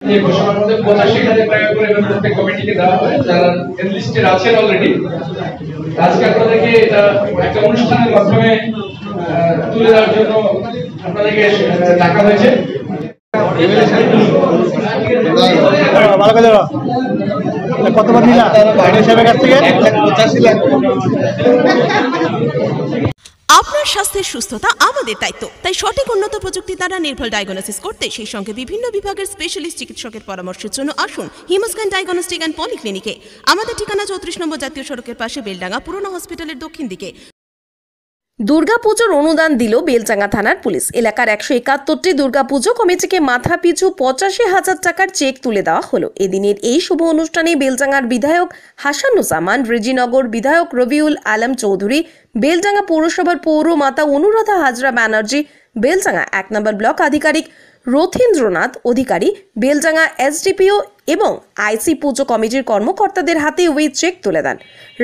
যে ঘোষণার মধ্যে 85,000 টাকা করে প্রত্যেক কমিটিকে দেওয়া হয়, যারা লিস্টে আছেন অলরেডি। আজকে আপনাদেরকে এটা একটা অনুষ্ঠানের মাধ্যমে তুলে দেওয়ার জন্য আপনাদেরকে ডাকা হয়েছে। কতবার নিলা হিসাবের কাছ থেকে? 1,85 লাখ। আপনার স্বাস্থ্যের সুস্থতা আমাদের দায়িত্ব, তাই সঠিক উন্নত প্রযুক্তি দ্বারা নির্ভুল ডায়াগনোসিস করতে সেই সঙ্গে বিভিন্ন বিভাগের স্পেশালিস্ট চিকিৎসকের পরামর্শের জন্য আসুন হিমোস্ক্যান ডায়াগনস্টিক অ্যান্ড পলিক্লিনিকে। আমাদের ঠিকানা 34 নম্বর জাতীয় সড়কের পাশে, বেলডাঙ্গা পুরনো হসপিটালের দক্ষিণ দিকে। দুর্গাপুজোর অনুদান দিল বেলডাঙ্গা থানার পুলিশ। এলাকার 171টি দুর্গাপুজো কমিটিকে মাথা পিছু 85,000 টাকার চেক তুলে দেওয়া হলো। এদিনের এই শুভ অনুষ্ঠানে বেলডাঙ্গার বিধায়ক হাসানুজ্জামান, রেজিনগর বিধায়ক রবিউল আলম চৌধুরী, বেলডাঙ্গা পৌরসভার পৌরমাতা অনুরাধা হাজরা ব্যানার্জি, বেলডাঙ্গা 1 নম্বর ব্লক আধিকারিক রথীন্দ্রনাথ অধিকারী, বেলডাঙ্গা এসডিপিও এবং আইসি পুজো কমিটির কর্মকর্তাদের হাতে ওই চেক তুলে দেন।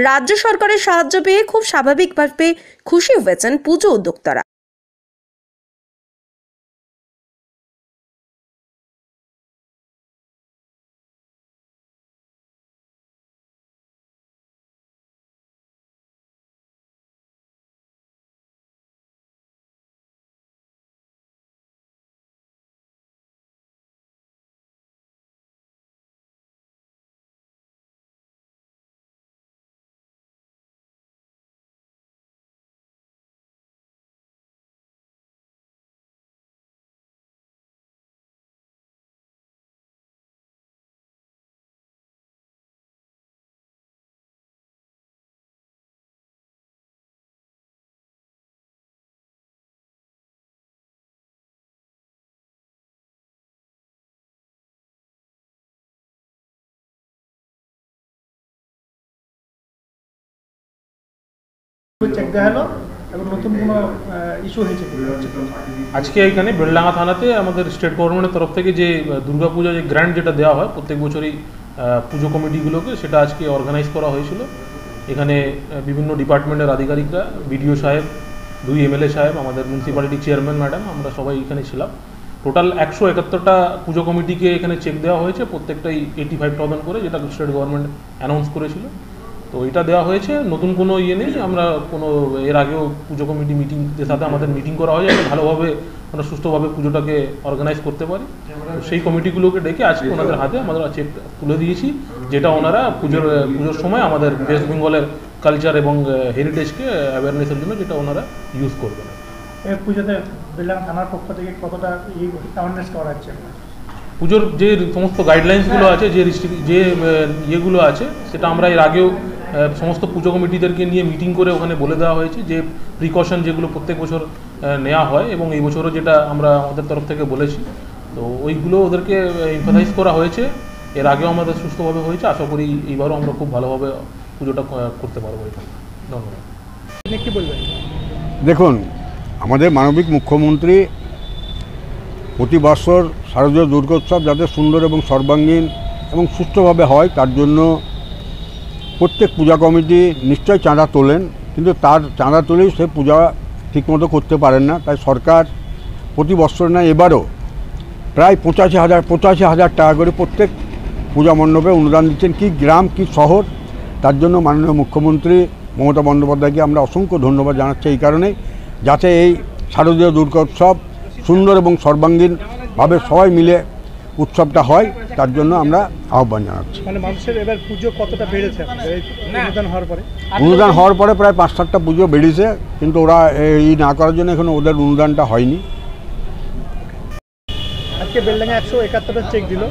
রাজ্য সরকারের সাহায্য পেয়ে খুব স্বাভাবিকভাবে খুশি হয়েছেন পুজো উদ্যোক্তারা। চেক দেওয়া হলো এবং নতুন কোনো ইস্যু হয়েছে? আজকে এখানে বেলডাঙ্গা থানাতে আমাদের স্টেট গভর্নমেন্টের তরফ থেকে যে দুর্গাপূজা যে গ্র্যান্ড যেটা দেওয়া হয় প্রত্যেক বছরই পুজো কমিটিগুলোকে, সেটা আজকে অর্গানাইজ করা হয়েছিল। এখানে বিভিন্ন ডিপার্টমেন্টের আধিকারিকরা, বিডিও সাহেব, 2 এমএলএ সাহেব, আমাদের মিউনিসিপ্যালিটি চেয়ারম্যান ম্যাডাম, আমরা সবাই এখানে ছিলাম। টোটাল 171টা পুজো কমিটিকে এখানে চেক দেওয়া হয়েছে, প্রত্যেকটাই 85,000 করে, যেটা স্টেট গভর্নমেন্ট অ্যানাউন্স করেছিল। তো এটা দেওয়া হয়েছে, নতুন কোনো ইয়ে নেই। আমরা কোনো এর আগেও পুজো কমিটি মিটিংদের সাথে আমাদের মিটিং করা হয়, যাতে ভালোভাবে আমরা সুস্থভাবে পুজোটাকে অর্গানাইজ করতে পারি। তো সেই কমিটিগুলোকে ডেকে আজকে ওনাদের হাতে আমরা চেক তুলে দিয়েছি, যেটা ওনারা পুজোর সময় আমাদের ওয়েস্ট বেঙ্গলের কালচার এবং হেরিটেজকে অ্যাওয়ারনেসের জন্য যেটা ওনারা ইউজ করবেন। এই পুজোতে বেলডাঙ্গা থানার পক্ষ থেকে কতটা অ্যাওয়ারনেস করা হচ্ছে? পুজোর যে সমস্ত গাইডলাইন্সগুলো আছে, যে ইয়েগুলো আছে, সেটা আমরা এর আগেও সমস্ত পুজো কমিটিদেরকে নিয়ে মিটিং করে ওখানে বলে দেওয়া হয়েছে, যে প্রিকশন যেগুলো প্রত্যেক বছর নেওয়া হয় এবং এই বছরও যেটা আমরা আমাদের তরফ থেকে বলেছি, তো ওইগুলো ওদেরকে এমফাসাইজ করা হয়েছে। এর আগেও আমাদের সুস্থভাবে হয়েছে, আশা করি এইবারও আমরা খুব ভালোভাবে পুজোটা করতে পারবো। এটা ধন্যবাদ। কি বলবেন? দেখুন, আমাদের মানবিক মুখ্যমন্ত্রী প্রতি বছর শারদীয় দুর্গোৎসব যাতে সুন্দর এবং সর্বাঙ্গীন এবং সুষ্ঠুভাবে হয়, তার জন্য প্রত্যেক পূজা কমিটি নিশ্চয়ই চাঁদা তোলেন, কিন্তু তার চাঁদা তুলেই সে পূজা ঠিকমতো করতে পারেন না। তাই সরকার প্রতি বছর না, এবারও প্রায় 85,000 টাকা করে প্রত্যেক পূজা মণ্ডপে অনুদান দিচ্ছেন। কি গ্রাম কি শহর, তার জন্য মাননীয় মুখ্যমন্ত্রী মমতা বন্দ্যোপাধ্যায়কে আমরা অসংখ্য ধন্যবাদ জানাচ্ছি। এই কারণেই, যাতে এই শারদীয় দুর্গোৎসব সুন্দর এবং সর্বাঙ্গীনভাবে সবাই মিলে উৎসবটা হয়, তার জন্য আমরা আহ্বান জানাচ্ছি। মানে মানুষের এবার পুজো কতটা বেড়েছে অনুদান হওয়ার পরে? অনুদান হওয়ার পরে প্রায় 5-7টা পুজো বেড়েছে, কিন্তু ওরা এই না করার জন্য এখনো ওদের অনুদানটা হয়নি। আজকে বেলডাঙ্গা 171টা চেক দিল,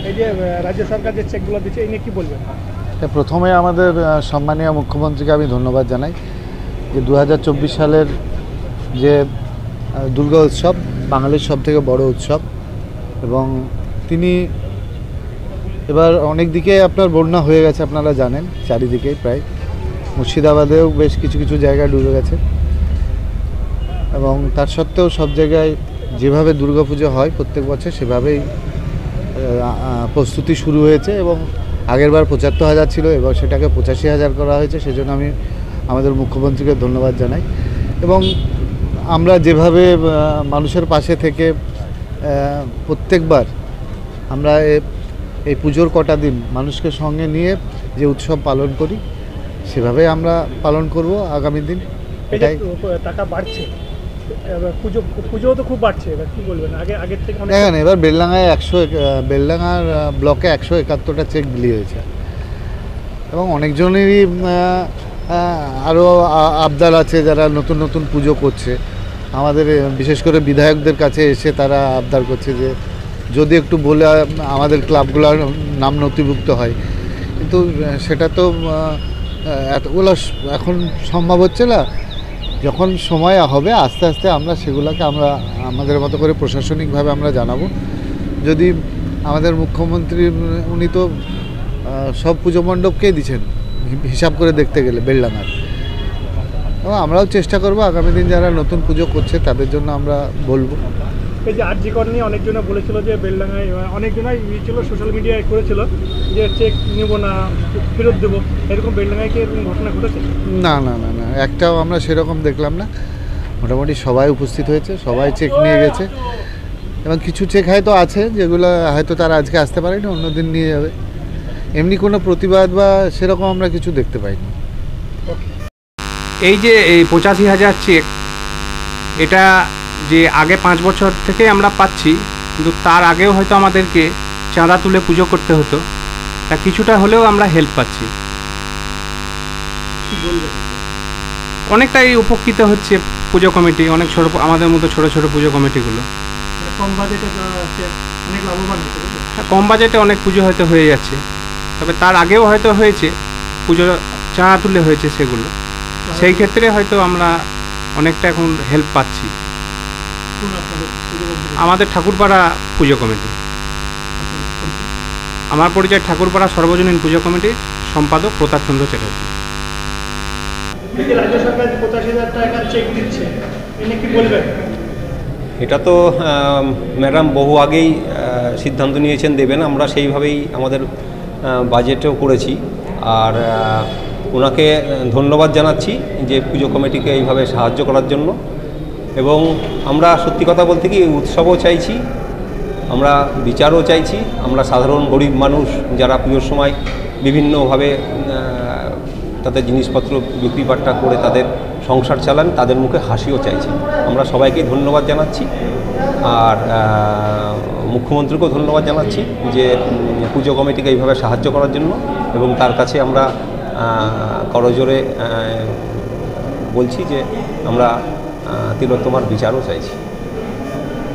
এই যে রাজ্য সরকার যে চেকগুলো দিচ্ছে, এই নিয়ে কী বলবেন? প্রথমে আমাদের সম্মানীয় মুখ্যমন্ত্রীকে আমি ধন্যবাদ জানাই, যে 2024 সালের যে দুর্গা উৎসব বাঙালির সবথেকে বড় উৎসব, এবং তিনি এবার অনেক দিকে আপনার বন্যা হয়ে গেছে, আপনারা জানেন, চারিদিকেই প্রায় মুর্শিদাবাদেও বেশ কিছু কিছু জায়গায় ডুবে গেছে, এবং তার সত্ত্বেও সব জায়গায় যেভাবে দুর্গাপুজো হয় প্রত্যেক বছর সেভাবেই প্রস্তুতি শুরু হয়েছে, এবং আগেরবার 75,000 ছিল, এবার সেটাকে 85,000 করা হয়েছে। সেজন্য আমি আমাদের মুখ্যমন্ত্রীকে ধন্যবাদ জানাই। এবং আমরা যেভাবে মানুষের পাশে থেকে প্রত্যেকবার আমরা এই পুজোর কটা দিন মানুষকে সঙ্গে নিয়ে যে উৎসব পালন করি সেভাবে আমরা পালন করব আগামী দিন। এটাই টাকা বাড়ছে, পুজোও তো খুব বাড়ছে, এবার কী বলবেন আগের থেকে? দেখেন এবার বেলডাঙ্গার ব্লকে 171টা চেক বিলি হয়েছে এবং অনেকজনেরই আরও আবদার আছে যারা নতুন নতুন পুজো করছে। আমাদের বিশেষ করে বিধায়কদের কাছে এসে তারা আবদার করছে যে যদি একটু বলে আমাদের ক্লাবগুলোর নাম নথিভুক্ত হয়, কিন্তু সেটা তো এতগুলো এখন সম্ভব হচ্ছে না। যখন সময় হবে আস্তে আস্তে আমরা সেগুলোকে আমাদের মতো করে প্রশাসনিকভাবে আমরা জানাবো। যদি আমাদের মুখ্যমন্ত্রী উনি তো সব পুজো মণ্ডপকেই দিচ্ছেন হিসাব করে দেখতে গেলে বেলডাঙ্গার, এবং আমরাও চেষ্টা করব আগামী দিন যারা নতুন পুজো করছে তাদের জন্য আমরা বলবো। এই যে আরজিকর নিয়ে অনেকজনে বলেছিল যে বেলডাঙ্গায় অনেকজনাই ছিল, সোশ্যাল মিডিয়ায় করেছিল যে চেক নেব না, ফেরত দেবো, এরকম বেলডাঙ্গায় কি এরকম ঘটনা ঘটেছে? না না না না, একটাও আমরা সেরকম দেখলাম না। মোটামুটি সবাই উপস্থিত হয়েছে, সবাই চেক নিয়ে গেছে, এবং কিছু চেক হয়তো আছে যেগুলো হয়তো তারা আজকে আসতে পারেনি, অন্যদিন নিয়ে যাবে। এমনি কোনো প্রতিবাদ বা সেরকম আমরা কিছু দেখতে পাইনি। এই যে এই 85,000 চেক, এটা যে আগে 5 বছর থেকে আমরা পাচ্ছি, কিন্তু তার আগেও হয়তো আমাদেরকে চাঁদা তুলে পুজো করতে হতো, তা কিছুটা হলেও আমরা হেল্প পাচ্ছি। অনেকটাই উপকৃত হচ্ছে পুজো কমিটি, অনেক ছোটো আমাদের মতো ছোটো ছোটো পুজো কমিটিগুলো। হ্যাঁ, কম বাজেটে অনেক পুজো হয়তো হয়ে যাচ্ছে, তবে তার আগেও হয়তো হয়েছে পুজো চাঁদা তুলে হয়েছে, সেগুলো সেই ক্ষেত্রে হয়তো আমরা অনেকটা এখন হেল্প পাচ্ছি। আমাদের ঠাকুরপাড়া পুজো কমিটি, আমার পরিচয় ঠাকুরপাড়া সর্বজনীন পুজো কমিটির সম্পাদক প্রতাপচন্দ্র চ্যাটার্জি। রাজ্য সরকার 85,000 টাকা চেক দিচ্ছে, এনে কি বলবেন? এটা তো ম্যাডাম বহু আগেই সিদ্ধান্ত নিয়েছেন দেবেন, আমরা সেইভাবেই আমাদের বাজেটেও করেছি। আর ওনাকে ধন্যবাদ জানাচ্ছি যে পুজো কমিটিকে এইভাবে সাহায্য করার জন্য। এবং আমরা সত্যি কথা বলতে কি উৎসবও চাইছি, আমরা বিচারও চাইছি। আমরা সাধারণ গরিব মানুষ যারা পুজোর সময় বিভিন্নভাবে তাদের জিনিসপত্র বিক্রিবাট্টা করে তাদের সংসার চালান, তাদের মুখে হাসিও চাইছি। আমরা সবাইকে ধন্যবাদ জানাচ্ছি, আর মুখ্যমন্ত্রীকেও ধন্যবাদ জানাচ্ছি যে পুজো কমিটিকে এইভাবে সাহায্য করার জন্য, এবং তার কাছে আমরা করজোরে বলছি যে আমরা তিলোত্তমার বিচারও চাইছি।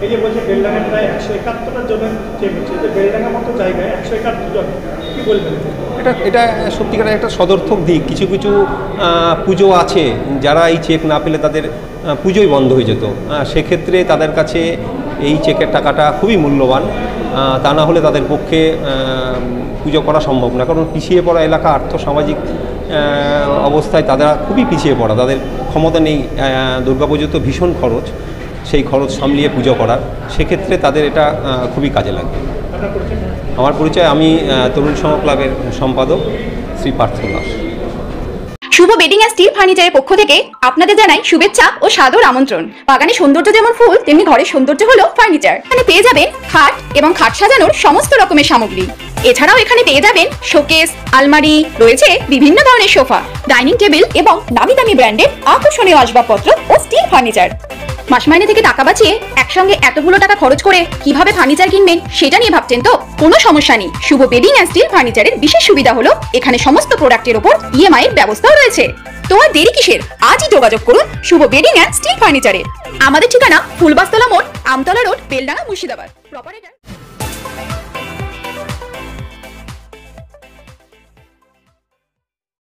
এই যে বলছে বেলডাঙ্গা প্রায় 171টা জনের চেক হচ্ছে, যে বেলডাঙ্গার মতো জায়গায় 171 জন, কি বলবেন? এটা সত্যিকারের একটা সদর্থক দিক। কিছু কিছু পুজো আছে যারা এই চেক না পেলে তাদের পুজোই বন্ধ হয়ে যেত, সেক্ষেত্রে তাদের কাছে এই চেকের টাকাটা খুবই মূল্যবান। তা না হলে তাদের পক্ষে পুজো করা সম্ভব না, কারণ পিছিয়ে পড়া এলাকা, আর্থসামাজিক অবস্থায় তারা খুবই পিছিয়ে পড়া, তাদের ক্ষমতা নেই। দুর্গাপুজো তো ভীষণ খরচ, সেই খরচ সামলিয়ে পুজো করার, সেক্ষেত্রে তাদের এটা খুবই কাজে লাগবে। আমার পরিচয়, আমি তরুণ সংঘ ক্লাবের সম্পাদক শ্রী পার্থ দাস। শুভ বেডিং অ্যান্ড স্টিল ফার্নিচারের পক্ষ থেকে আপনাদের জানাই শুভেচ্ছা ও সাদর আমন্ত্রণ। বাগানের সৌন্দর্য যেমন ফুল, তেমনি ঘরের সৌন্দর্য হলো ফার্নিচার। এখানে পেয়ে যাবেন খাট এবং খাট সাজানোর সমস্ত রকমের সামগ্রী। এছাড়াও এখানে পেয়ে যাবেন শোকেস, আলমারি, রয়েছে বিভিন্ন ধরনের সোফা, ডাইনিং টেবিল এবং নামি দামি ব্র্যান্ডের আকর্ষণীয় আসবাবপত্র ও স্টিল ফার্নিচার। মাস মাইনে থেকে টাকা বাঁচিয়ে একসঙ্গে এতগুলো টাকা খরচ করে কিভাবে ফার্নিচার কিনবেন সেটা নিয়ে ভাবছেন তো? কোনো সমস্যা নেই। শুভ বেডিং অ্যান্ড স্টিল ফার্নিচারের বিশেষ সুবিধা হলো এখানে সমস্ত প্রোডাক্টের উপর ইএমআই এর ব্যবস্থাও রয়েছে। তো আর দেরি কিসের? আজই যোগাযোগ করুন শুভ বেডিং অ্যান্ড স্টিল ফার্নিচারে। আমাদের ঠিকানা ফুলবাস্তলা মোড়, আমতলা রোড, বেলডাঙ্গা, মুর্শিদাবাদ।